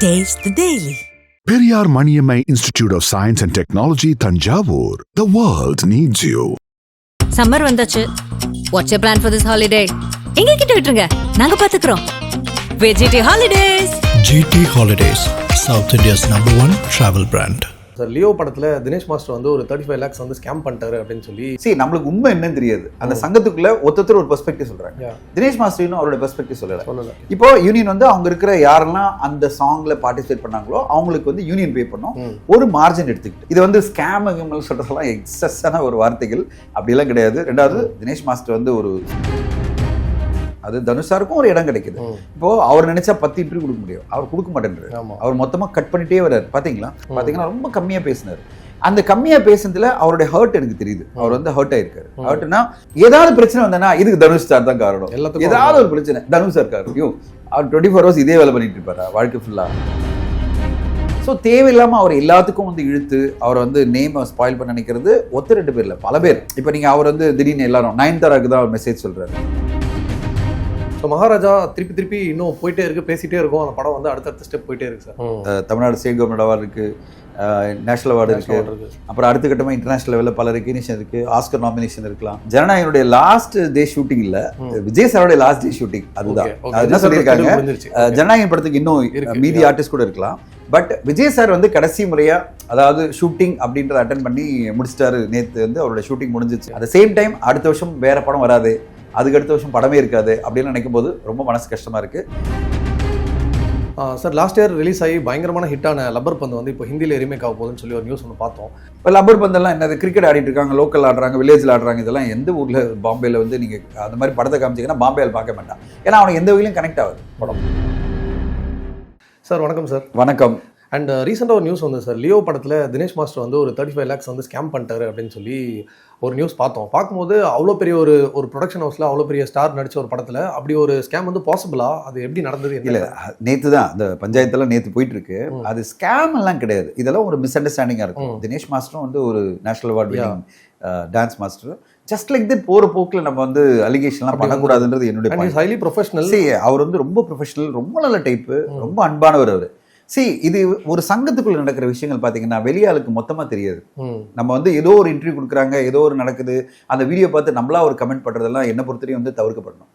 Taste the Daily. Periyar Maniammai Institute of Science and Technology, Thanjavur. The world needs you. Summer வந்தாச்சு. What's your plan for this holiday? எங்க கிட்ட விட்டுருங்க, நாங்க பாத்துக்கிறோம். VGT Holidays. GT Holidays, South India's #1 travel brand. Sir Leo படத்தில் Dinesh master வந்து ஒரு 35 lakhs வந்து ஸ்கேம் பண்ணிட்டாரு அப்படின்னு சொல்லி நம்மளுக்கு உண்மை என்னன்னு தெரியாது. அந்த சங்கத்துக்குள்ள ஒருத்தர் ஒரு பெர்ஸ்பெக்டிவ் சொல்றாங்க. தினேஷ் மாஸ்டர் அவரோட பெர்ஸ்பெக்டிவ் சொல்லல. இப்போ யூனியன் வந்து அவங்க இருக்கிற யாரெல்லாம் அந்த சாங்ல பார்ட்டிசிபேட் பண்ணாங்களோ அவங்களுக்கு வந்து யூனியன் பே பண்ணோம், ஒரு மார்ஜின் எடுத்துக்கிட்டு. இது வந்து ஸ்கேம் சொல்றதெல்லாம் எக்ஸஸான ஒரு வார்த்தைகள், அப்படிலாம் கிடையாது. ரெண்டாவது, தினேஷ் மாஸ்டர் வந்து ஒரு அது தனுஷாருக்கும் ஒரு இடம் கிடைக்குது. இப்போ அவர் நினைச்சா 10 இன்டர்வியூ கொடுக்க முடியும், அவர் கொடுக்க மாட்டேன்றாரு. அவர் மொத்தமா கட் பண்ணிட்டே வர்றாரு. பாத்தீங்கன்னா ரொம்ப கம்மியா பேசினாரு. அந்த கம்மியா பேசுனதுல அவருடைய ஹர்ட் எனக்கு தெரியுது. அவர் வந்து ஹர்ட் ஆயிருக்காரு. ஹர்ட்னா ஏதாவது பிரச்சனை வந்தனா இதுக்கு தனுஷ் சார் தான் காரணம். ஏதாவது ஒரு பிரச்சனை தனுஷ் சார் காரணம். அவர் 24 hours இதே வேலை பண்ணிட்டு இருப்பாரா வாழ்க்கை ஃபுல்லா? ஸோ தேவையில்லாம அவர் எல்லாத்துக்கும் வந்து இழுத்து அவர் வந்து நேமை ஸ்பாயில் பண்ண நினைக்கிறது ஒத்து 2 பேர்ல பல பேர். இப்போ நீங்க அவர் வந்து திடீர்னு எல்லாரும் நயன்தாராக்கு தான் அவர் மெசேஜ் சொல்றாரு. ஸோ மகாராஜா திருப்பி இன்னும் போயிட்டே இருக்கு, பேசிட்டே இருக்கும். அந்த படம் வந்து அடுத்தடுத்த ஸ்டெப் போயிட்டே இருக்கு sir. Tamil Nadu state government award இருக்கு, நேஷனல் அவார்டு இருக்கு, அப்புறம் அடுத்த கட்டமாக இன்டர்நேஷனல் லெவலில் பல ரெகக்னிஷன் இருக்கு, ஆஸ்கர் நாமினேஷன் இருக்கலாம். ஜனநாயகனுடைய லாஸ்ட் டே ஷூட்டிங் இல்ல, விஜய் சாரோட லாஸ்ட் டே ஷூட்டிங். அதுதான் என்ன சொல்லியிருக்காங்க, ஜனநாயகன் படத்துக்கு இன்னும் மீதி ஆர்டிஸ்ட் கூட இருக்கலாம். பட் விஜய் சார் வந்து கடைசி முறையா அதாவது ஷூட்டிங் அப்படின்றத அட்டன் பண்ணி முடிச்சிட்டாரு. நேற்று வந்து அவரோட ஷூட்டிங் முடிஞ்சிச்சு. அட் சேம் டைம் அடுத்த வருஷம் வேற படம் வராது, அதுக்கு அடுத்த வருஷம் படமே இருக்காது அப்படின்னு நினைக்கும் போது ரொம்ப மனசு கஷ்டமா இருக்கு. சார் லாஸ்ட் இயர் ரிலீஸ் ஆகி பயங்கரமான ஹிட்டான லப்பர் பந்து வந்து இப்போ ஹிந்தியில் ரீமேக் ஆக போகுதுன்னு சொல்லி ஒரு நியூஸ் ஒன்று பார்த்தோம். இப்போ லப்பர் பந்தெல்லாம் என்னது, கிரிக்கெட் ஆடிட்டு இருக்காங்க, லோக்கல் ஆடுறாங்க, வில்லேஜில் ஆடுறாங்க. இதெல்லாம் எந்த ஊரில் பாம்பேயில் வந்து நீங்கள் அந்த மாதிரி படத்தை காமிச்சிங்கன்னா பாம்பேயில் பார்க்க மாட்டான். ஏன்னா அவனுக்கு எந்த வகையிலும் கனெக்ட் ஆகுது படம். சார் வணக்கம் சார். வணக்கம். அண்ட் ரீசெண்டாக ஒரு நியூஸ் வந்து சார், லியோ படத்தில் தினேஷ் மாஸ்டர் வந்து ஒரு 35 lakhs வந்து ஸ்கேம் பண்ணிட்டாரு அப்படின்னு சொல்லி ஒரு நியூஸ் பார்த்தோம். பார்க்கும்போது அவ்வளோ பெரிய ஒரு ப்ரொடக்ஷன் ஹவுஸில் அவ்வளோ பெரிய ஸ்டார் நடித்த ஒரு படத்தில் அப்படி ஒரு ஸ்கேம் வந்து பாசிபிளா? அது எப்படி நடந்தது? இல்லை, நேற்று தான் அந்த பஞ்சாயத்தெல்லாம் நேற்று போயிட்டு இருக்கு. அது ஸ்கேம் எல்லாம் கிடையாது, இதெல்லாம் ஒரு மிஸ் அண்டர்ஸ்டாண்டிங்காக இருக்கும். தினேஷ் மாஸ்டரும் வந்து ஒரு national award dance master. Just like that போகிற போக்கில் நம்ம வந்து அலிகேஷன்லாம் பண்ணக்கூடாதுன்றது என்னுடைய ஹைலி ப்ரொஃபஷனல். அவர் வந்து ரொம்ப ப்ரொஃபஷனல், ரொம்ப நல்ல டைப்பு, ரொம்ப அன்பானவர் அவர். இது ஒரு சங்கத்துக்குள்ள நடக்கிற விஷயங்கள் பார்த்தீங்கன்னா வெளியாளுக்கு மொத்தமா தெரியாது. நம்ம வந்து ஏதோ ஒரு இன்டர்வியூ கொடுக்குறாங்க, ஏதோ ஒரு நடக்குது, அந்த வீடியோ பார்த்து நம்மளா ஒரு கமெண்ட் பண்றதெல்லாம் என்ன பொறுத்தவரையும் வந்து தவிர்க்கப்படணும்.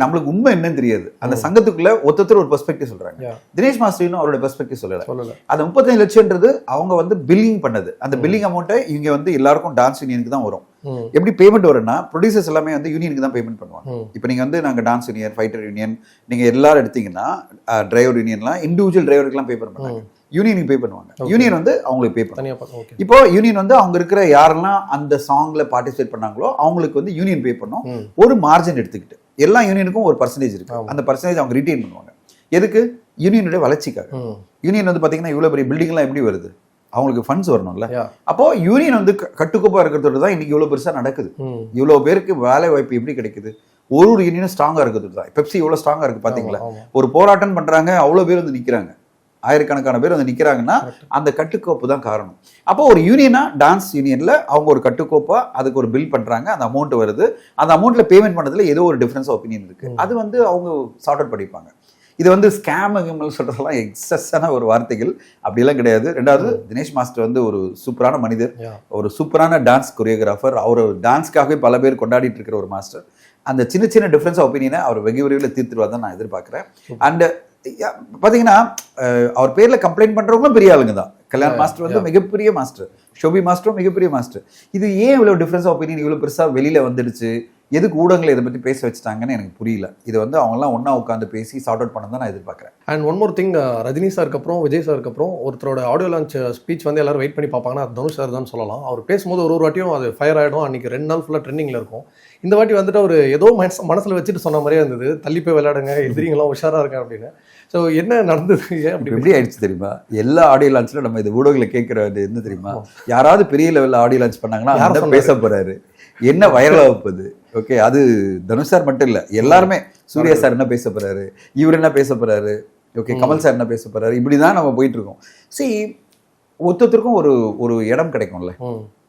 நம்மளுக்கு உண்மை என்னன்னு தெரியாது. அந்த சங்கத்துக்குள்ள ஒருத்தர் ஒரு பெர்ஸ்பெக்டிவ் சொல்றாங்க. தினேஷ் மாஸ்டர் அவரோட பெர்ஸ்பெக்டிவ் சொல்லல. அந்த 35 லட்சம்ன்றது அவங்க வந்து பில்லிங் பண்ணது. அந்த பில்லிங் அமௌண்ட்டை இவங்க வந்து எல்லாருக்கும் டான்ஸ் யூனியனுக்கு தான் வரும். எப்படி பேமெண்ட் வரும்னா, ப்ரொடியூசர்ஸ் எல்லாமே வந்து யூனியனுக்கு தான் பேமெண்ட் பண்ணுவாங்க. இப்போ நீங்க வந்து நாங்க டான்ஸ் யூனியன், ஃபைட்டர் யூனியன், நீங்க எல்லாரும் எடுத்தீங்கன்னா டிரைவர் யூனியன்லாம் இண்டிவிஜுவல் டிரைவருக்குலாம் பே பண்ண மாட்டாங்க, யூனியனுக்கு பே பண்ணுவாங்க. யூனியன் வந்து அவங்களுக்கு பே பண்ணுவாங்க. இப்போ யூனியன் வந்து அவங்க இருக்கிற யாரெல்லாம் அந்த சாங்ல பார்ட்டிசிபேட் பண்ணாங்களோ அவங்களுக்கு வந்து யூனியன் பே பண்ணும், ஒரு மார்ஜின் எடுத்துக்கிட்டு. எல்லா யூனியனுக்கும் ஒரு பர்சன்டேஜ் இருக்கு. அந்த பர்சன்டேஜ் அவங்க ரிட்டைன் பண்ணுவாங்க. எதுக்கு? யூனியனுடைய வளர்ச்சிக்காக. யூனியன் வந்து பாத்தீங்கன்னா இவ்வளவு பெரிய பில்டிங் எல்லாம் எப்படி வருது, அவங்களுக்கு ஃபண்ட்ஸ் வரணும்ல. அப்போ யூனியன் வந்து கட்டுக்கோப்பா இருக்கிறதோட தான் இன்னைக்கு இவ்வளவு பெருசா நடக்குது. இவ்வளவு பேருக்கு வேலை வாய்ப்பு எப்படி கிடைக்குது? ஒரு யூனியனும் ஸ்ட்ராங்கா இருக்கிறது தான். பெப்சி எவ்வளவு ஸ்ட்ராங்கா இருக்கு பாத்தீங்களா? ஒரு போராட்டம் பண்றாங்க, அவ்வளவு பேர் வந்து நிக்கிறாங்க, ஆயிரக்கணக்கான பேர் வந்து நிக்கிறாங்கன்னா அந்த கட்டுக்கோப்பு தான் காரணம். அப்போ ஒரு யூனியனா, டான்ஸ் யூனியன்ல அவங்க ஒரு கட்டுக்கோப்பா அதுக்கு ஒரு பில் பண்றாங்க, அந்த அமௌண்ட் வருது. அந்த அமௌண்ட்ல பேமெண்ட் பண்ணதுல ஏதோ ஒரு டிஃபரன்ஸ் ஒப்பீனியன் இருக்கு, அது வந்து அவங்க சார்ட் அவுட் பண்ணிப்பாங்க. இது வந்து ஸ்கேம் சொல்றதெல்லாம் எக்ஸஸான ஒரு வார்த்தைகள், அப்படிலாம் கிடையாது. ரெண்டாவது, தினேஷ் மாஸ்டர் வந்து ஒரு சூப்பரான மனிதர், ஒரு சூப்பரான டான்ஸ் கொரியோகிராஃபர். அவர் டான்ஸ்க்காகவே பல பேர் கொண்டாடிட்டு இருக்கிற ஒரு மாஸ்டர். அந்த சின்ன சின்ன டிஃபரன்ஸ் ஒப்பீனியனை அவர் வெகு விரைவில் தீர்த்துருவார் தான் நான் எதிர்பார்க்கிறேன். அண்ட் பாத்தீங்கன்னா அவர் பேர்ல கம்ப்ளைண்ட் பண்றவங்களும் பெரிய ஆளுங்க தான். கல்யாண் மாஸ்டர் வந்து மிகப்பெரிய மாஸ்டர், ஷோபி மாஸ்டரும் மிகப்பெரிய மாஸ்டர். இது ஏன் இவ்வளவு டிஃபரன்ஸ் ஒப்பீனியன் இவ்வளவு பெருசா வெளியில வந்துடுச்சு, எதுக்கு ஊடகங்களை இதை பத்தி பேச வச்சுட்டாங்கன்னு எனக்கு புரியல. இது வந்து அவங்க எல்லாம் ஒன்னா உட்காந்து பேசி சார்ட் அவுட் பண்ண தான் நான் எதிர்பார்க்கிறேன். And one more thing, Rajini சாருக்கு அப்புறம் விஜய் சாருக்கு அப்புறம் ஒருத்தரோட ஆடியோ லான்ச் ஸ்பீச் வந்து எல்லாரும் வெயிட் பண்ணி பார்ப்பாங்கன்னா அது தனுஷ் சார் தான் சொல்லலாம். அவர் பேசும்போது ஒரு வாட்டியும் அது ஃபயர் ஆகிடும். அன்னைக்கு 2 நாள் ஃபுல்லாக ட்ரெண்டிங்ல இருக்கும். இந்த வாட்டி வந்துட்டு அவர் ஏதோ மனசுல வச்சுட்டு சொன்ன மாதிரியே இருந்தது, தள்ளி போய் விளையாடுங்க, எதிரிங்களாம் உஷாரா இருக்கேன் அப்படின்னு. ஸோ என்ன நடந்தது, எப்படி ஆயிடுச்சு தெரியுமா? எல்லா ஆடியோ லான்ச்ல நம்ம இது ஊடகங்களை கேட்கறது என்ன தெரியுமா? யாராவது பெரிய லெவலில் ஆடியோ லான்ச் பண்ணாங்கன்னா யாரும் பேச போறாரு, என்ன வைரல் ஆகுது. ஓகே, அது தனுஷ் சார் மட்டும் இல்ல, எல்லாருமே. சூர்யா சார் என்ன பேச போறாரு, இவர் என்ன பேச போறாரு, ஓகே, கமல் சார் என்ன பேச போறாரு, இப்படிதான் நம்ம போயிட்டு இருக்கோம். ஒருத்தருக்கும் ஒரு இடம் கிடைக்கும்ல.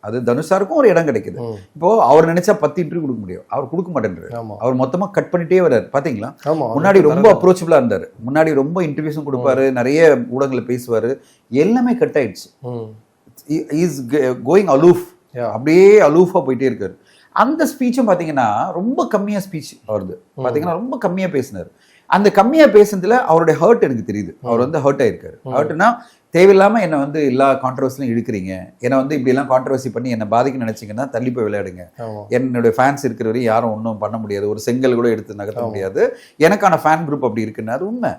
அது தனுஷாருக்கும் ஒரு இடம் கிடைக்குது. இப்போ அவர் நினைச்சா 10 இன்டர்வியூ கொடுக்க முடியும், அவர் கொடுக்க மாட்டேன்றாரு. அவர் மொத்தமா கட் பண்ணிட்டே வராரு. பாத்தீங்களா, முன்னாடி ரொம்ப அப்ரோச்சபிளா இருந்தாரு, முன்னாடி ரொம்ப இன்டர்வியூஸும் கொடுப்பாரு, நிறைய ஊடகங்களை பேசுவாரு, எல்லாமே கட் ஆயிடுச்சு. இஸ் கோயிங் அலூஃப், அப்படியே அலூஃபா போயிட்டே இருக்காரு. அந்த ஸ்பீச்சும் பாத்தீங்கன்னா ரொம்ப கம்மியா ஸ்பீச் அவருது, பாத்தீங்கன்னா ரொம்ப கம்மியா பேசினாரு. அந்த கம்மியா பேசுனதுல அவருடைய ஹர்ட் எனக்கு தெரியுது. அவர் வந்து ஹர்ட் ஆயிருக்காரு. ஹர்ட்னா தேவையில்லாம என்னை வந்து எல்லா கான்ட்ரவர்சிலையும் இழுக்கிறீங்க, என்னை வந்து இப்படி எல்லாம் கான்ட்ரவர்சி பண்ணி என்னை பாதிக்க நினைச்சீங்கன்னா தள்ளி போய் விளையாடுங்க, என்னுடைய ஃபேன்ஸ் இருக்கிற வரையும் யாரும் ஒன்றும் பண்ண முடியாது, ஒரு செங்கல் கூட எடுத்து நகர்த்த முடியாது, எனக்கான ஃபேன் குரூப் அப்படி இருக்குன்னு. அது உண்மை.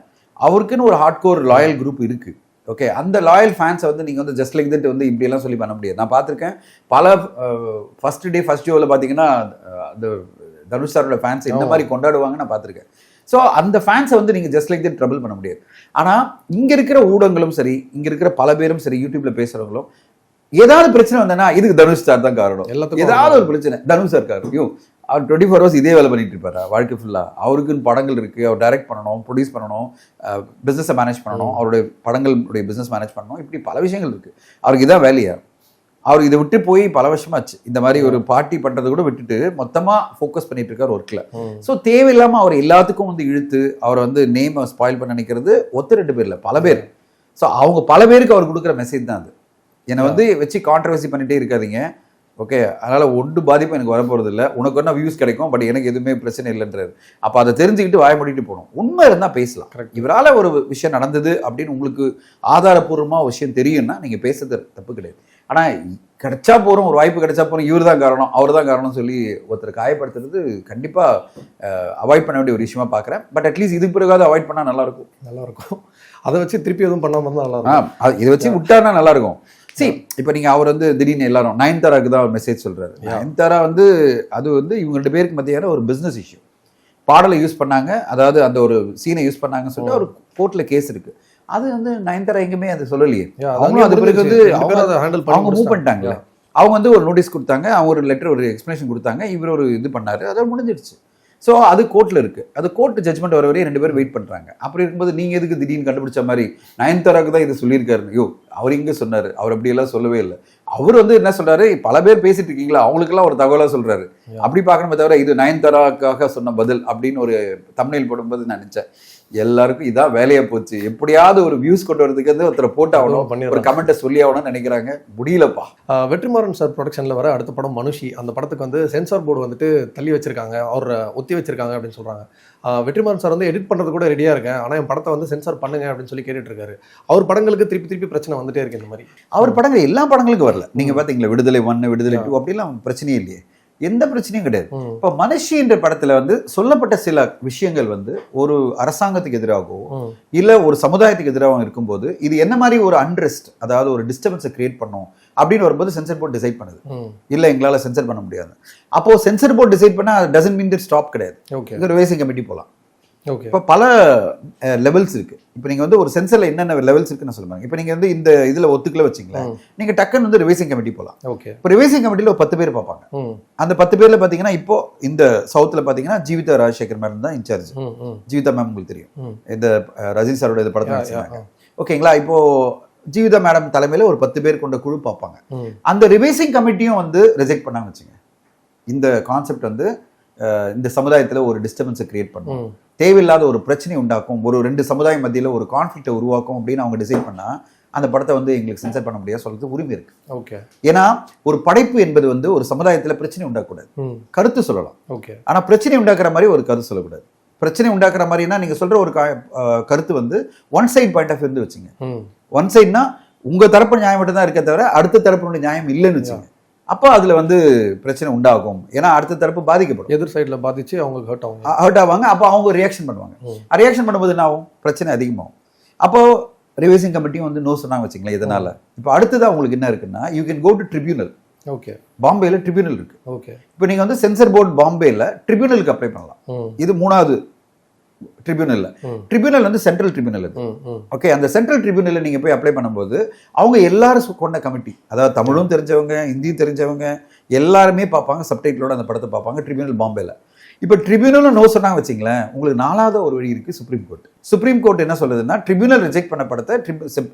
அவருக்குன்னு ஒரு ஹார்ட் கோர் லாயல் குரூப் இருக்கு. ஓகே, அந்த லாயல் ஃபேன்ஸை வந்து நீங்கள் வந்து ஜஸ்ட் லைக் தட் வந்து இப்படியெல்லாம் சொல்லி பண்ண முடியாது. நான் பார்த்துருக்கேன் பல ஃபர்ஸ்ட் டே ஃபர்ஸ்ட் ஷோவில் பார்த்தீங்கன்னா அந்த தனுஷ் சாரோட ஃபேன்ஸ் இந்த மாதிரி கொண்டாடுவாங்க நான் பார்த்துருக்கேன். ஸோ அந்த ஃபேன்ஸை வந்து நீங்கள் ஜஸ்ட் லைக் தட் ட்ரபிள் பண்ண முடியாது. ஆனால் இங்கே இருக்கிற ஊடகங்களும் சரி, இங்கே இருக்கிற பல பேரும் சரி, யூடியூப்ல பேசுகிறவங்களும் ஏதாவது பிரச்சனை வந்தேன்னா இதுக்கு தனுஷ் சார் தான் காரணம், ஏதாவது ஒரு பிரச்சனை தனுஷ் சார் காரணம். அவர் 24 hours இதே வேலை பண்ணிட்டு இருப்பாரு வாழ்க்கை ஃபுல்லாக. அவருக்குன்னு படங்கள் இருக்கு, அவர் டைரக்ட் பண்ணணும், ப்ரொடியூஸ் பண்ணணும், பிஸ்னஸை மேனேஜ் பண்ணணும், அவருடைய படங்களுடைய பிஸ்னஸ் மேனேஜ் பண்ணணும், இப்படி பல விஷயங்கள் இருக்கு. அவருக்கு இதான் வேலையா. அவர் இதை விட்டு போய் பல வருஷமாச்சு. இந்த மாதிரி ஒரு பார்ட்டி பண்றதை கூட விட்டுட்டு மொத்தமா ஃபோக்கஸ் பண்ணிட்டு இருக்காரு ஒர்க்ல. ஸோ தேவையில்லாம அவர் எல்லாத்துக்கும் வந்து இழுத்து அவரை வந்து நேம் ஸ்பாயில் பண்ண நினைக்கிறது ஒத்து 2 பேர் இல்லை, பல பேர். ஸோ அவங்க பல பேருக்கு அவர் கொடுக்குற மெசேஜ் தான் அது. என்னை வந்து வச்சு கான்ட்ரவர்சி பண்ணிட்டே இருக்காதீங்க, ஓகே, அதனால ஒன்று பாதிப்பு எனக்கு வரப்போறது இல்லை, உனக்கு ஒன்றா வியூஸ் கிடைக்கும், பட் எனக்கு எதுவுமே பிரச்சனை இல்லைன்றாரு. அப்போ அதை தெரிஞ்சுக்கிட்டு வாய மூடிட்டு போகணும். உண்மை இருந்தால் பேசலாம். இவரால் ஒரு விஷயம் நடந்தது அப்படின்னு உங்களுக்கு ஆதாரப்பூர்வமாக விஷயம் தெரியும்னா நீங்கள் பேசுறது தப்பு கிடையாது. ஆனால் கிடைச்சா போகிறோம், ஒரு வாய்ப்பு கிடைச்சா போகிறோம், இவர் தான் காரணம், அவர் தான் காரணம் சொல்லி ஒருத்தர் காயப்படுத்துறது கண்டிப்பாக அவாய்ட் பண்ண வேண்டிய ஒரு விஷயமா பார்க்குறேன். பட் அட்லீஸ்ட் இது பிறகாவது அவாய்ட் பண்ணால் நல்லாயிருக்கும். அதை வச்சு திருப்பி எதுவும் பண்ணாமல் இருந்தால் நல்லாயிருக்கும். இதை வச்சு விட்டாருன்னா நல்லாயிருக்கும். சரி, இப்போ நீங்கள் அவர் வந்து திடீர்னு எல்லாரும் நயன்தாராக்கு தான் மெசேஜ் சொல்கிறாரு. நயன்தாரா வந்து அது வந்து இவங்க 2 பேருக்கு மத்தியான ஒரு பிஸ்னஸ் இஷ்யூ. பாடலை யூஸ் பண்ணாங்க, அதாவது அந்த ஒரு சீனை யூஸ் பண்ணாங்கன்னு சொல்லிட்டு ஒரு கோர்ட்டில் கேஸ் இருக்கு. அது வந்து நயன்தாரா எங்கேயுமே அதை சொல்லலையே. அவங்களும் அது பிறகு வந்து அவங்க மூவ் பண்ணிட்டாங்க. அவங்க வந்து ஒரு நோட்டீஸ் கொடுத்தாங்க, அவங்க ஒரு லெட்டர் ஒரு எக்ஸ்பிளனேஷன் கொடுத்தாங்க, இவர் ஒரு இது பண்ணாரு, அதோட முடிஞ்சிடுச்சு. ஸோ அது கோர்ட்டில் இருக்கு. அது கோர்ட் ஜட்மெண்ட் வர வரையும் 2 பேரும் வெயிட் பண்ணுறாங்க. அப்படி இருக்கும்போது நீங்கள் எதுக்கு திடீர்னு கண்டுபிடிச்ச மாதிரி நயன்தாராக்கு தான் இது சொல்லியிருக்காரு? ஐயோ, அவர் இங்கே சொன்னார், அவர் அப்படியெல்லாம் சொல்லவே இல்லை. அவர் வந்து என்ன சொல்றாரு, பல பேர் பேசிட்டு இருக்கீங்களா, அவங்களுக்கெல்லாம் ஒரு தகவலாக சொல்றாரு. அப்படி பார்க்கணுமே தவிர இது நயன்தாராக்காக சொன்ன பதில் அப்படின்னு ஒரு தம்ப்நெயில் போடும்போது நான் நினைச்சேன் எல்லாருக்கும் இதான் வேலையா போச்சு, எப்படியாவது ஒரு வியூஸ் கொண்டு வரதுக்கு வந்து ஒருத்தரை போட்டு ஆகணும், ஒரு கமெண்ட்டை சொல்லி ஆகணும்னு நினைக்கிறாங்க. முடியலப்பா. வெற்றிமாறன் சார் ப்ரொடக்ஷன்ல வர அடுத்த படம் மனுஷி. அந்த படத்துக்கு வந்து சென்சார் போர்டு வந்துட்டு தள்ளி வச்சிருக்காங்க, அவர் ஒத்தி வச்சிருக்காங்க அப்படின்னு சொல்றாங்க. வெற்றிமாறன் சார் வந்து எடிட் பண்றது கூட ரெடியா இருக்கேன், ஆனா என் படத்தை வந்து சென்சார் பண்ணுங்க அப்படின்னு சொல்லி கேட்டுட்டு இருக்காரு. அவர் படங்களுக்கு திருப்பி பிரச்சனை வந்துட்டே இருக்கு. இந்த மாதிரி அவர் படங்கள் எல்லா படங்களுக்கும் வரல. நீங்க பாத்தீங்களா, விடுதலை 1, விடுதலை 2 அப்படிலாம் பிரச்சனையே இல்லையே, எந்த பிரச்சனையும் கிடையாது. இப்போ மனுஷி என்ற படத்துல வந்து சொல்லப்பட்ட சில விஷயங்கள் வந்து ஒரு அரசாங்கத்துக்கு எதிராகவோ இல்ல ஒரு சமுதாயத்துக்கு எதிராகவும் இருக்கும்போது இது என்ன மாதிரி ஒரு அன்ரெஸ்ட், அதாவது ஒரு டிஸ்டர்பன்ஸை கிரியேட் பண்ணும் அப்படின்னு வரும்போது சென்சர் போர்ட் டிசைட் பண்ணுது. இல்ல எங்களால சென்சர் பண்ண முடியாது. அப்போ சென்சர் போர்ட் டிசைட் பண்ணா டசன்ட் மீன் தட் ஸ்டாப் கிடையாது. இது ரிவைசிங் கமிட்டி போகலாம். இப்போ பல லெவல்ஸ் இருக்கு. இப்போ நீங்க வந்து ஒரு சென்சர்ல என்னென்ன லெவல்ஸ் இருக்குன்னு சொல்லுவாங்க. இப்போ நீங்க வந்து இந்த இதுல ஒத்துக்கல வச்சுங்களேன், நீங்க டக்குன்னு வந்து ரிவைசிங் கமிட்டி போகலாம். இப்போ ரிவைசிங் கமிட்டியில ஒரு 10 பேர் பார்ப்பாங்க. அந்த 10 பேர்ல பாத்தீங்கன்னா இப்போ இந்த சவுத்ல பாத்தீங்கன்னா ஜீவிதா ராஜசேகர் மேம் தான் இன்சார்ஜ். ஜீவிதா மேம் உங்களுக்கு தெரியும், இந்த ரஜினி சாரோட இந்த படத்தை நடிச்சாங்க. ஓகேங்களா, இப்போ ஜீவிதா மேடம் தலைமையில ஒரு 10 பேர் கொண்ட குழு பார்ப்பாங்க. அந்த ரிவைசிங் கமிட்டியும் வந்து ரிஜெக்ட் பண்ணாங்க வச்சுங்க. இந்த கான்செப்ட் வந்து இந்த சமுதாயத்துல ஒரு டிஸ்டர்பன்ஸை கிரியேட் பண்ணும், தேவையில்லாத ஒரு பிரச்சனை உண்டாக்கும், ஒரு 2 சமுதாயம் மத்தியில ஒரு கான்ஃபிளிக்டை உருவாக்கும் அப்படின்னு அவங்க டிசைட் பண்ணா அந்த படத்தை வந்து எங்களுக்கு சென்சர் பண்ண முடியாது சொல்றது உரிமை இருக்கு. ஓகே, ஏன்னா ஒரு படைப்பு என்பது வந்து ஒரு சமுதாயத்துல பிரச்சனை உண்டாக்கக்கூடாது, கருத்து சொல்லலாம். ஓகே, ஆனா பிரச்சனை உண்டாக்குற மாதிரி ஒரு கருத்து சொல்லக்கூடாது. பிரச்சனை உண்டாக்குற மாதிரினா நீங்க சொல்ற ஒரு கருத்து வந்து ஒன் சைட் பாயிண்ட் ஆஃப் இருந்து வச்சுங்க. ஒன் சைட்னா உங்க தரப்பு நியாயம் மட்டும் தான் இருக்க தவிர அடுத்த தரப்பு நியாயம் இல்லைன்னு வச்சுங்க. அப்போ அதுல வந்து பிரச்சனை உண்டாகும். ஏன்னா அடுத்த தரப்பு பாதிக்கப்படும், எதிர் சைட்ல பாதிச்சு அவங்க ஹர்ட் ஆவாங்க. அப்போ அவங்க ரியாக்ஷன் பண்ணுவாங்க. ரியாக்ஷன் பண்ணும்போது என்ன ஆகும், பிரச்சனை அதிகமாகும். அப்போ ரிவைசிங் கமிட்டியும் வந்து நோ சொன்னாங்க வச்சுங்களேன். இதனால இப்போ அடுத்ததான் உங்களுக்கு என்ன இருக்குன்னா, you can go to tribunal. Okay, பாம்பேல ட்ரிபியூனல் இருக்கு. ஓகே, இப்போ நீங்க வந்து சென்சர் போர்டு பாம்பேல ட்ரிபியூனலுக்கு அப்ளை பண்ணலாம். இது 3வது ட்ரிபியூனல். ட்ரிபியூனல் வந்து சென்ட்ரல் ட்ரிபியூனல். ஓகே, அந்த சென்ட்ரல் ட்ரிபியூனல் நீங்க போய் அப்ளை பண்ணும்போது அவங்க எல்லாரும் கொண்ட கமிட்டி, அதாவது தமிழும் தெரிஞ்சவங்க, ஹிந்தியும் தெரிஞ்சவங்க எல்லாருமே பார்ப்பாங்க, சப்டைட்டிலோட அந்த படத்தை பார்ப்பாங்க ட்ரிபியூனல் பாம்பேல. இப்போ ட்ரிபியூனலும் நோ சொன்னாங்க வச்சிங்களேன், உங்களுக்கு 4வது ஒரு வழி இருக்குது, சுப்ரீம் கோர்ட். சுப்ரீம் கோர்ட் என்ன சொல்லுதுன்னா, ட்ரிபியூனல் ரிஜெக்ட் பண்ண படத்தை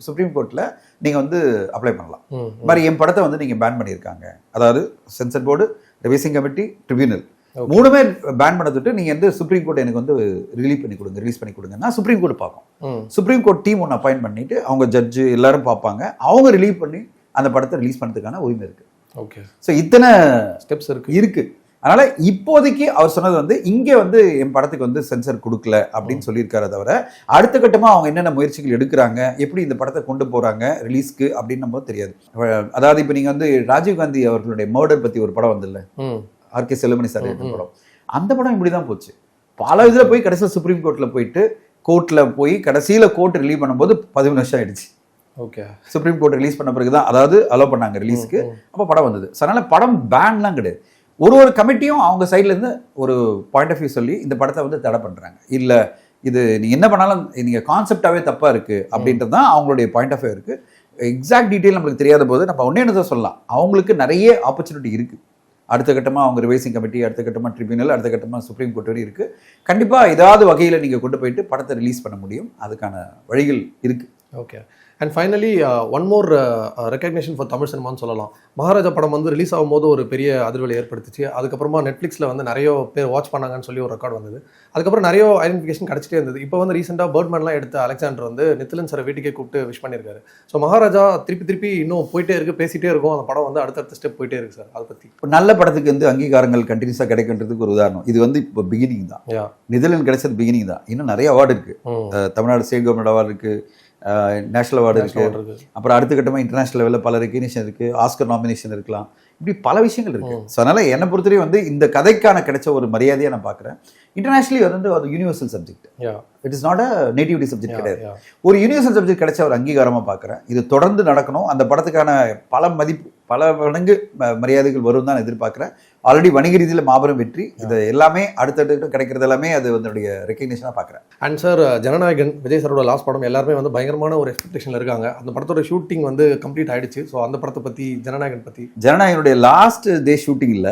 சுப்ரீம் கோர்ட்டில் நீங்கள் வந்து அப்ளை பண்ணலாம். இந்த மாதிரி என் படத்தை வந்து நீங்கள் பேன் பண்ணியிருக்காங்க, அதாவது censor board, revising committee, tribunal 3மே பேன் பண்ணதுட்டு நீங்கள் வந்து சுப்ரீம் கோர்ட் எனக்கு வந்து ரிலீஸ் பண்ணி கொடுங்கன்னா சுப்ரீம் கோர்ட் பார்க்கும். சுப்ரீம் கோர்ட் டீம் ஒன்று அப்பாயின்ட் பண்ணிட்டு அவங்க ஜட்ஜு எல்லாரும் பார்ப்பாங்க, அவங்க ரிலீவ் பண்ணி அந்த படத்தை ரிலீஸ் பண்ணுறதுக்கான உரிமை இருக்குது. ஓகே. ஸோ இத்தனை ஸ்டெப்ஸ் இருக்கு. அதனால இப்போதைக்கு அவர் சொன்னது வந்து இங்கே வந்து என் படத்துக்கு வந்து சென்சர் கொடுக்கல அப்படின்னு சொல்லியிருக்காரு. தவிர அடுத்த கட்டமாக அவங்க என்னென்ன முயற்சிகள் எடுக்கிறாங்க, எப்படி இந்த படத்தை கொண்டு போறாங்க ரிலீஸ்க்கு அப்படின்னு நம்ம தெரியாது. அதாவது இப்போ நீங்க வந்து ராஜீவ்காந்தி அவர்களுடைய மர்டர் பத்தி ஒரு படம் வந்துல்ல, ஆர்கே செல்வமணி சார் படம், அந்த படம் இப்படிதான் போச்சு. பல இதில் போய் கடைசியில் சுப்ரீம் கோர்ட்ல போயிட்டு கோர்ட்ல போய் கடைசியில் கோர்ட் ரிலீவ் பண்ணும்போது 11 வருஷம் ஆயிடுச்சு. ஓகே. சுப்ரீம் கோர்ட் ரிலீஸ் பண்ண பிறகுதான், அதாவது அலோவ் பண்ணாங்க ரிலீஸ்க்கு, அப்போ படம் வந்தது. அதனால படம் பேன்லாம் கிடையாது. ஒரு கமிட்டியும் அவங்க சைட்லேருந்து ஒரு பாயிண்ட் ஆஃப் வியூ சொல்லி இந்த படத்தை வந்து தடை பண்ணுறாங்க. இல்லை இது நீங்கள் என்ன பண்ணாலும் நீங்கள் கான்செப்டாகவே தப்பாக இருக்குது அப்படின்றது தான் அவங்களுடைய பாயிண்ட் ஆஃப் வியூ இருக்குது. எக்ஸாக்ட் டீட்டெயில் நம்மளுக்கு தெரியாத போது நம்ம ஒன்றே என்ன சொல்லலாம், அவங்களுக்கு நிறைய ஆப்பர்ச்சுனிட்டி இருக்குது. அடுத்த கட்டமாக அவங்க ரிவைசிங் கமிட்டி, அடுத்த கட்டமாக ட்ரிபியூனல், அடுத்த கட்டமாக சுப்ரீம் கோர்ட் வரை இருக்குது. கண்டிப்பாக ஏதாவது வகையில் நீங்கள் கொண்டு போயிட்டு படத்தை ரிலீஸ் பண்ண முடியும், அதுக்கான வழிகள் இருக்குது. Okay. And finally one more recognition for Tamil சினிமான்னு சொல்லலாம். மகாராஜா படம் வந்து ரிலீஸ் ஆகும்போது ஒரு பெரிய அதிர்வலை ஏற்படுத்துச்சு. அதுக்கப்புறமா நெட்ஃப்ளிக்ஸில் வந்து நிறைய பேர் வாட்ச் பண்ணாங்கன்னு சொல்லி ஒரு ரெக்கார்ட் வந்தது. அதுக்கப்புறம் நிறைய ஐடென்டிஃபிகேஷன் கிடச்சிட்டே இருந்தது. இப்போ வந்து ரீசெண்டாக பேர்ட்மேன்லாம் எடுத்த அலெக்சாண்டர் வந்து நித்திலன் சாரை வீட்டுக்கே கூப்பிட்டு விஷ் பண்ணியிருக்காரு. ஸோ மகாராஜா திருப்பி இன்னும் போயிட்டே இருக்குது, பேசிகிட்டே இருக்கும். அந்த படம் வந்து அடுத்தடுத்த ஸ்டெப் போயிட்டே இருக்குது சார். அதை பற்றி இப்போ நல்ல படத்துக்கு வந்து அங்கீகாரங்கள் கண்டினியூஸாக கிடைக்கின்றதுக்கு ஒரு உதாரணம் இது வந்து இப்போ பிகினிங் தான். நிதிலன் கிடைச்சது பிகினிங் தான். இன்னும் நிறைய அவார்டு இருக்குது. தமிழ்நாடு ஸ்டேட் கவர்மெண்ட் அவார்டு இருக்குது, நேஷனல் அவார்டு இருக்குது, அப்புறம் அடுத்த கட்டமாக இன்டர்நேஷனல் லெவலில் பல ரெகக்னிஷன் இருக்குது, ஆஸ்கர் நாமினேஷன் இருக்கலாம், இப்படி பல விஷயங்கள் இருக்குது. ஸோ அதனால் என்னை பொறுத்தவரை வந்து இந்த கதைக்கான கிடைச்ச ஒரு மரியாதையை நான் பார்க்குறேன். இன்டர்நேஷனலி வந்து ஒரு universal subject, it is not a nativity subject கிடையாது. ஒரு யூனிவர்சல் சப்ஜெக்ட் கிடைச்ச ஒரு அங்கீகாரமாக பார்க்குறேன். இது தொடர்ந்து நடக்கணும். அந்த படத்துக்கான பல மடங்கு மரியாதைகள் வரும் தான் எதிர்பார்க்குறேன். ஆல்ரெடி வணிக ரீதியில் மாபெரும் வெற்றி. இது எல்லாமே அடுத்தடுத்து கிடைக்கிறது எல்லாமே அது அதனுடைய ரெக்கக்னிஷனாக பார்க்குறேன். அண்ட் சார், ஜனநாயகன் விஜய் சாரோட லாஸ்ட் படம் எல்லாருமே வந்து பயங்கரமான ஒரு எக்ஸ்பெக்டேஷனில் இருக்காங்க. அந்த படத்தோட ஷூட்டிங் வந்து கம்ப்ளீட் ஆயிடுச்சு. ஸோ அந்த படத்தை பற்றி, ஜனநாயகனுடைய லாஸ்ட் டே ஷூட்டிங் இல்ல,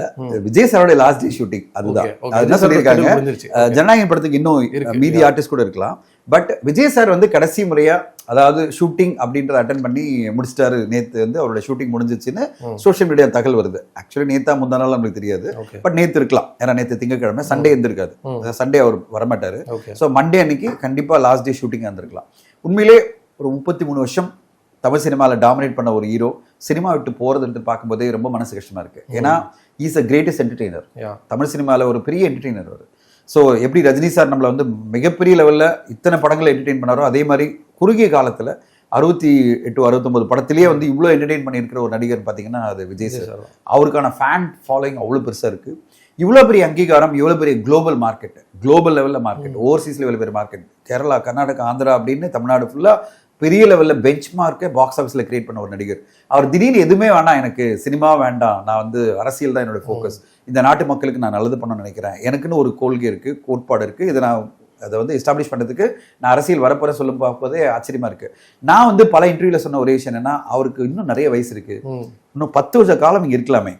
விஜய் சாரோட லாஸ்ட் டே ஷூட்டிங். அதுதான் என்ன சொல்லியிருக்காங்க. ஜனநாயகன் படத்துக்கு இன்னும் மீதி ஆர்டிஸ்ட் கூட இருக்கலாம். பட் விஜய் சார் வந்து கடைசி முறையா, அதாவது ஷூட்டிங் அப்படின்றத அட்டன் பண்ணி முடிச்சிட்டாரு. நேத்து வந்து அவரோட ஷூட்டிங் முடிஞ்சிச்சுன்னு சோஷியல் மீடியா தகவல் வருது. ஆக்சுவலி நேத்தா முந்தா நாள் நமக்கு தெரியாது, பட் நேத்து இருக்கலாம். ஏன்னா நேத்து திங்கட்கிழமை, சண்டே இருந்திருக்காது. சண்டே அவர் வரமாட்டாரு. ஸோ மண்டே அன்னைக்கு கண்டிப்பா லாஸ்ட் டே ஷூட்டிங் இருந்திருக்கலாம். உண்மையிலே ஒரு 33 வருஷம் தமிழ் சினிமாவில் டாமினேட் பண்ண ஒரு ஹீரோ சினிமா விட்டு போறதுன்னு பார்க்கும்போதே ரொம்ப மனசு கஷ்டமா இருக்கு. ஏன்னா is a greatest entertainer. Tamil சினிமாவில் ஒரு பெரிய என்டர்டெய்னர் அவர். ஸோ எப்படி ரஜினி சார் நம்மளை வந்து மிகப்பெரிய லெவலில் இத்தனை படங்களை என்டர்டெயின் பண்ணாரோ, அதே மாதிரி குறுகிய காலத்தில் 68-69 படத்திலேயே வந்து இவ்வளோ என்டர்டெயின் பண்ணியிருக்கிற ஒரு நடிகர் பார்த்தீங்கன்னா அது விஜய் சார். அவருக்கான ஃபேன் ஃபாலோயிங் அவ்வளோ பெருசாக இருக்குது. இவ்வளோ பெரிய அங்கீகாரம், இவ்வளோ பெரிய குளோபல் மார்க்கெட், குளோபல் லெவலில் மார்க்கெட், ஓவர்சீஸ் லெவலில் பெரிய மார்க்கெட், கேரளா, கர்நாடகா, ஆந்திரா அப்படின்னு தமிழ்நாடு ஃபுல்லாக பெரிய லெவலில் பெஞ்ச் மார்க்கை பாக்ஸ் ஆஃபீஸில் கிரியேட் பண்ண ஒரு நடிகர். அவர் திடீர்னு எதுவுமே வேண்டாம், எனக்கு சினிமா வேண்டாம், நான் வந்து அரசியல் தான் என்னோட ஃபோக்கஸ், இந்த நாட்டு மக்களுக்கு நான் நல்லது பண்ணணும்னு நினைக்கிறேன், எனக்குன்னு ஒரு கொள்கை இருக்குது, கோட்பாடு இருக்குது, இதை நான் அதை வந்து எஸ்டாப்ளிஷ் பண்ணுறதுக்கு நான் அரசியல் வரப்போற சொல்லும் பார்ப்பதே ஆச்சரியமா இருக்கு. நான் வந்து பல இன்டர்வியூல சொன்ன ஒரே விஷயம் என்னன்னா, அவருக்கு இன்னும் நிறைய வயசு இருக்கு, இன்னும் 10 வருஷ காலம் இங்கே இருக்கலாமே,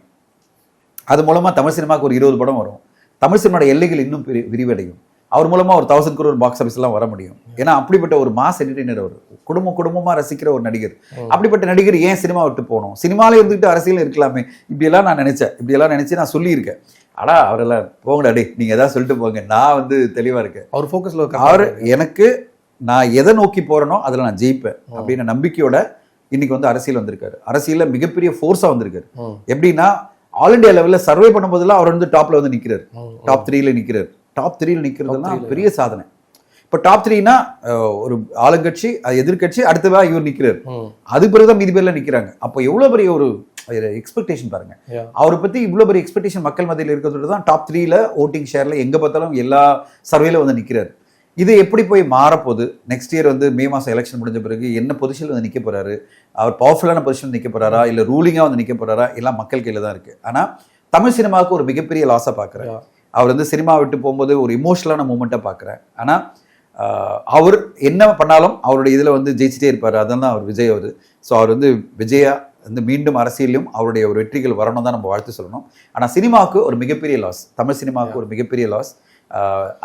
அது மூலமா தமிழ் சினிமாவுக்கு ஒரு 20 படம் வரும், தமிழ் சினிமாவோட எல்லைகள் இன்னும் விரிவடையும், அவர் மூலமா ஒரு 1000 crore பாக்ஸ் ஆஃபீஸ் எல்லாம் வர முடியும். ஏன்னா அப்படிப்பட்ட ஒரு மாஸ் என்டர்டெய்னர் அவர், குடும்பமா ரசிக்கிற ஒரு நடிகர். அப்படிப்பட்ட நடிகர் ஏன் சினிமா விட்டு போகணும், சினிமாலே இருந்துட்டு அரசியல் இருக்கலாமே, இப்படியெல்லாம் நான் நினைச்சு நான் சொல்லியிருக்கேன். ஆனா அவரெல்லாம் போங்கடா டே, நீங்க ஏதாவது சொல்லிட்டு போங்க, நான் வந்து தெளிவா இருக்கேன். அவர் ஃபோக்கஸ்ல அவர் எனக்கு நான் எதை நோக்கி போறேனோ அதில் நான் ஜெயிப்பேன் அப்படின்னு நம்பிக்கையோட இன்னைக்கு வந்து அரசியல் வந்திருக்காரு. அரசியல்ல மிகப்பெரிய ஃபோர்ஸா வந்திருக்காரு. எப்படின்னா ஆல் இண்டியா லெவலில் சர்வே பண்ணும்போதெல்லாம் அவர் வந்து டாப்ல வந்து நிற்கிறார், டாப் 3ல நிற்கிறார். டாப் 3ல நிற்கிறதுலாம் பெரிய சாதனை. இப்போ டாப் 3னா ஒரு ஆளுங்கட்சி, எதிர்கட்சி, அடுத்தவா இவர் நிற்கிறார், அது பிறகுதான் மீதி பேர்ல நிற்கிறாங்க. அப்போ எவ்வளவு பெரிய ஒரு எக்ஸ்பெக்டேஷன் பாருங்க. அவரை பத்தி இவ்வளவு பெரிய எக்ஸ்பெக்டேஷன் மக்கள் மத்தியில் இருக்கிறது தான் டாப் 3ல ஓட்டிங் ஷேர்ல எங்க பார்த்தாலும் எல்லா சர்வேல வந்து நிற்கிறார். இது எப்படி போய் மாறப்போகுது? நெக்ஸ்ட் இயர் வந்து மே மாதம் எலெக்ஷன் முடிஞ்ச பிறகு என்ன பொசிஷனில் வந்து நிற்க போறாரு, அவர் பவர்ஃபுல்லான பொசிஷன் நிற்க போறாரா, இல்லை ரூலிங்காக வந்து நிற்க போறாரா, எல்லாம் மக்கள் கையில் தான் இருக்கு. ஆனால் தமிழ் சினிமாவுக்கு ஒரு மிகப்பெரிய லாஸாக பார்க்குறேன். அவர் வந்து சினிமா விட்டு போகும்போது ஒரு இமோஷனலான மூமெண்ட்டாக பார்க்குறேன். ஆனால் அவர் என்ன பண்ணாலும் அவருடைய இதில் வந்து ஜெயிச்சிட்டே இருப்பார். அதான் அவர் விஜய் அவர். ஸோ அவர் வந்து விஜயா வந்து மீண்டும் அரசியலும் அவருடைய ஒரு வெற்றிகள் வரணும் தான் நம்ம வாழ்த்து சொல்லணும். ஆனால் சினிமாவுக்கு ஒரு மிகப்பெரிய லாஸ், தமிழ் சினிமாவுக்கு ஒரு மிகப்பெரிய லாஸ்.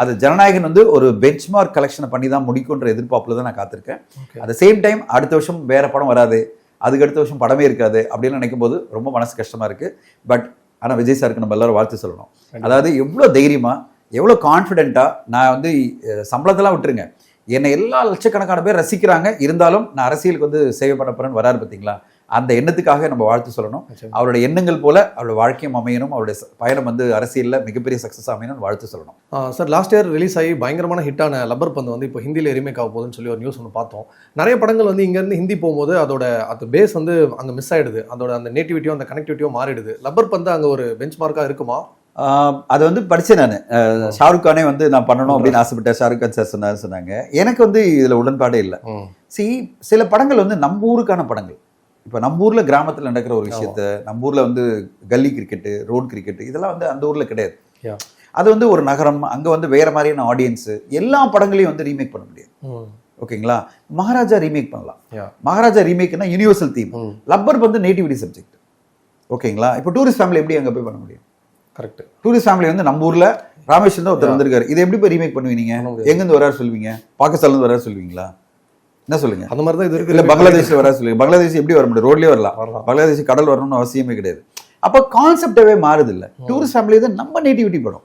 அது ஜனநாயகன் வந்து ஒரு பெஞ்ச்மார்க் கலெக்ஷனை பண்ணி தான் முடிக்குன்ற எதிர்பார்ப்பில் தான் நான் காத்திருக்கேன். அட் த சேம் டைம் அடுத்த வருஷம் வேற படம் வராது, அதுக்கு அடுத்த வருஷம் படமே இருக்காது அப்படின்னு நினைக்கும் போது ரொம்ப மனசு கஷ்டமாக இருக்குது. பட் ஆனால் விஜய் சாருக்கு நம்ம எல்லாரும் வாழ்த்து சொல்லணும். அதாவது எவ்வளோ தைரியமாக, எவ்வளோ கான்ஃபிடென்ட்டாக, நான் வந்து சம்பளத்தெல்லாம் விட்டுருங்க, என்னை எல்லா லட்சக்கணக்கான பேர் ரசிக்கிறாங்க, இருந்தாலும் நான் அரசியலுக்கு வந்து சேவை பண்ண போகிறேன்னு வராரு பார்த்தீங்களா, அந்த எண்ணத்துக்காக நம்ம வாழ்த்து சொல்லணும். அவருடைய எண்ணங்கள் போல அவருடைய வாழ்க்கையும் அமையணும், அவருடைய பயணம் வந்து அரசியலில் மிகப்பெரிய சக்ஸஸ் அமையணும் வாழ்த்து சொல்லணும். சார், லாஸ்ட் இயர் ரிலீஸ் ஆகி பயங்கரமான ஹிட்டான லப்பர் பந்து வந்து இப்போ ஹிந்தியில் ரீமேக் ஆக போகுதுன்னு சொல்லி ஒரு நியூஸ் ஒன்று பார்த்தோம். நிறைய படங்கள் வந்து இங்கேருந்து ஹிந்தி போகும்போது அது பேஸ் வந்து அங்கே மிஸ் ஆகிடுது, அதோட அந்த நேட்டிவிட்டியும் அந்த கனெக்டிவிட்டியும் மாறிடுது. லப்பர் பந்து அங்கே ஒரு பெஞ்ச் மார்க்காக இருக்குமா? அது வந்து படித்தேன் நான். ஷாருக் கானே வந்து நான் பண்ணணும் அப்படின்னு ஆசைப்பட்டேன், ஷாருக் கான் சார் சொன்னாங்க. எனக்கு வந்து இதில் உடன்பாடே இல்லை. சில படங்கள் வந்து நம்ம ஊருக்கான படங்கள், இப்போ நம்ம ஊரில் கிராமத்தில் நடக்கிற ஒரு விஷயத்த, நம்ம ஊரில் வந்து கல்லி கிரிக்கெட்டு, ரோட் கிரிக்கெட்டு, இதெல்லாம் வந்து அந்த ஊரில் கிடையாது. அது வந்து ஒரு நகரம், அங்கே வந்து வேற மாதிரியான ஆடியன்ஸு, எல்லா படங்களையும் வந்து ரீமேக் பண்ண முடியாது. ஓகேங்களா? மகாராஜா ரீமேக் பண்ணலாம். மகாராஜா ரீமேக்னா யூனிவர்சல் தீம். லப்பர் வந்து நேட்டிவிட்டி சப்ஜெக்ட். ஓகேங்களா? இப்போ டூரிஸ்ட் ஃபேமிலி எப்படி அங்கே போய் பண்ண முடியும்? கரெக்ட். டூரிஸ்ட் ஃபேமிலி வந்து நம்ம ஊரில் ராமேஸ்வரம் தான் ஒருத்தர் வந்திருக்காரு, இதை எப்படி போய் ரீமேக் பண்ணுவீங்க? எங்கேருந்து வராரு சொல்லுவீங்க? பாகிஸ்தான்லேருந்து வராரு சொல்லுவீங்களா? என்ன சொல்லுங்க? அந்த மாதிரி தான் இது இருக்கு. இல்லை பங்களாதேஷில் வர சொல்லுங்க, பங்களாதேஷ் எப்படி வர முடியும்? ரோட்லேயே வரலாம். பங்களாதேஷ் கடல் வரணும்னு அவசியமே கிடையாது. அப்போ கான்செப்டாவே மாறுது இல்லை. டூரிஸ்ட் ஃபேமிலி தான் நம்ம நேட்டிவிட்டி படம்,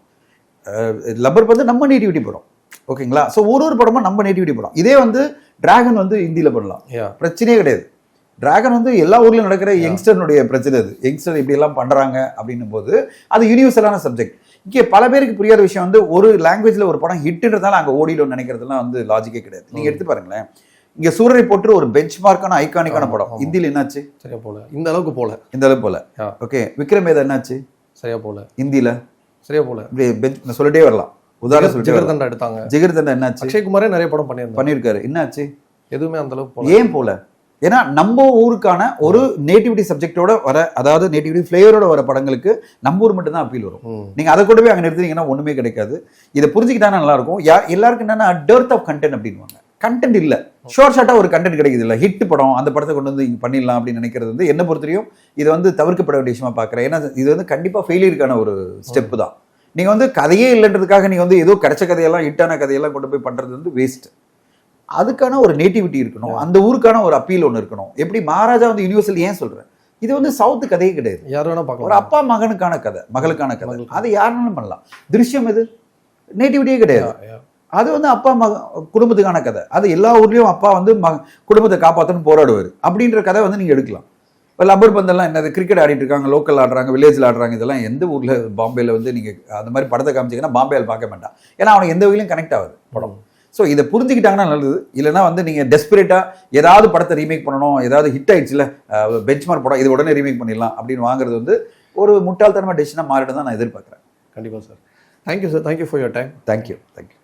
லப்பர் வந்து நம்ம நேட்டிவிட்டி படம். ஓகேங்களா? ஸோ ஒரு படமும் நம்ம நேட்டிவிட்டி படம். இதே வந்து டிராகன் வந்து ஹிந்தியில் பண்ணலாம், பிரச்சனையே கிடையாது. டிராகன் வந்து எல்லா ஊர்லயும் நடக்கிற யங்ஸ்டர்னுடைய பிரச்சனை. அது யங்ஸ்டர் இப்படி எல்லாம் பண்றாங்க அப்படின்னும் போது அது யூனிவர்சலான சப்ஜெக்ட். இங்கே பல பேருக்கு புரியாத விஷயம் வந்து ஒரு லாங்குவேஜ்ல ஒரு படம் ஹிட்ன்றதால அங்கே ஓடிடும் நினைக்கிறதுலாம் வந்து லாஜிக்கே கிடையாது. நீங்க எடுத்து பாருங்களேன், இங்க சூரரை போட்டு ஒரு பெஞ்ச் மார்க்கான ஐகானிக்கான படம் ஹிந்தியில் என்னாச்சு? சரியா போல, இந்த அளவுக்கு போல. ஓகே, விக்ரம் வேதா என்னாச்சு? சரியா போல. ஹிந்தியில சரியா போல. இப்படி சொல்லிட்டே வரலாம். உதாரணம் சொல்லிட்டு ஜிகர்தண்டா எடுத்தாங்க. ஜிகர்தண்டா என்னாச்சு? அக்ஷய் குமாரே நிறைய படம் பண்ணியிருக்காரு. என்னாச்சு? எதுவுமே அந்த அளவுக்கு ஏன் போல? ஏன்னா நம்ம ஊருக்கான ஒரு நேட்டிவிட்டி சப்ஜெக்டோட வர, அதாவது நேட்டிவிட்டி ஃபிளேவரோட வர படங்களுக்கு நம்ம ஊர் மட்டும் தான் அப்பீல் வரும். நீங்க அதை கூட போய் அங்கே நிறுத்தினீங்கன்னா ஒண்ணுமே கிடைக்காது. இதை புரிஞ்சுக்கிட்டா நல்லா இருக்கும். எல்லாருக்கும் என்னன்னா டெர்த் ஆஃப் கண்டென்ட் அப்படின்வாங்க. கண்டென்ட் இல்ல, ஷார்ட் ஷார்ட்டா ஒரு கண்டென்ட் கிடைக்குது இல்ல, ஹிட் படம், அந்த படத்தை கொண்டு வந்து பண்ணிடலாம் அப்படின்னு நினைக்கிறது வந்து என்ன பொறுத்தவரையும் இது வந்து தவிர்க்கப்பட வேண்டிய விஷயமா பாக்குறேன். ஏன்னா இது வந்து கண்டிப்பா ஃபெயிலியருக்கான ஒரு ஸ்டெப் தான். நீங்க வந்து கதையே இல்லைன்றதுக்காக நீங்க வந்து ஏதோ கிடைச்ச கதையெல்லாம், ஹிட்டான கதையெல்லாம் கொண்டு போய் பண்றது வந்து வேஸ்ட். அதுக்கான ஒரு நேட்டிவிட்டி இருக்கணும், அந்த ஊருக்கான ஒரு அப்பீல் ஒன்று இருக்கணும். எப்படி மகாராஜா வந்து யூனிவர்சல் ஏன் சொல்றேன், இது வந்து சவுத்து கதையே கிடையாது, யார் வேணா பார்க்கலாம். ஒரு அப்பா மகனுக்கான கதை, மகளுக்கான கதை, அது யாருனாலும் பண்ணலாம். திருஷ்யம் இது நேட்டிவிட்டியே கிடையாது, அது வந்து அப்பா குடும்பத்துக்கான கதை. அது எல்லா ஊர்லயும் அப்பா வந்து குடும்பத்தை காப்பாற்றணும்னு போராடுவார் அப்படின்ற கதை வந்து நீங்க எடுக்கலாம். இப்போ லப்பர் பந்தெல்லாம் என்னது, கிரிக்கெட் ஆடிட்டு இருக்காங்க, லோக்கல் ஆடுறாங்க, வில்லேஜில் ஆடுறாங்க, இதெல்லாம் எந்த ஊர்ல பாம்பேல வந்து நீங்க அந்த மாதிரி படத்தை காமிச்சிங்கன்னா பாம்பேல பார்க்க வேண்டாம். ஏன்னா அவனுக்கு எந்த வகையிலும் கனெக்ட் ஆகுது படம். ஸோ இதை புரிஞ்சுக்கிட்டாங்கன்னா நல்லது. இல்லைன்னா வந்து நீங்கள் டெஸ்பரேட்டாக ஏதாவது படத்தை ரீமேக் பண்ணணும், ஏதாவது ஹிட் ஆயிடுச்சுல பெஞ்ச்மார்க் படம், இது உடனே ரீமேக் பண்ணிடலாம் அப்படின்னு வாங்குறது வந்து ஒரு முட்டாள்தனமாக டெசிஷனாக மாறிட்டு தான் நான் எதிர்பார்க்குறேன். கண்டிப்பாக sir. Thank you sir, thank you for your time. Thank you.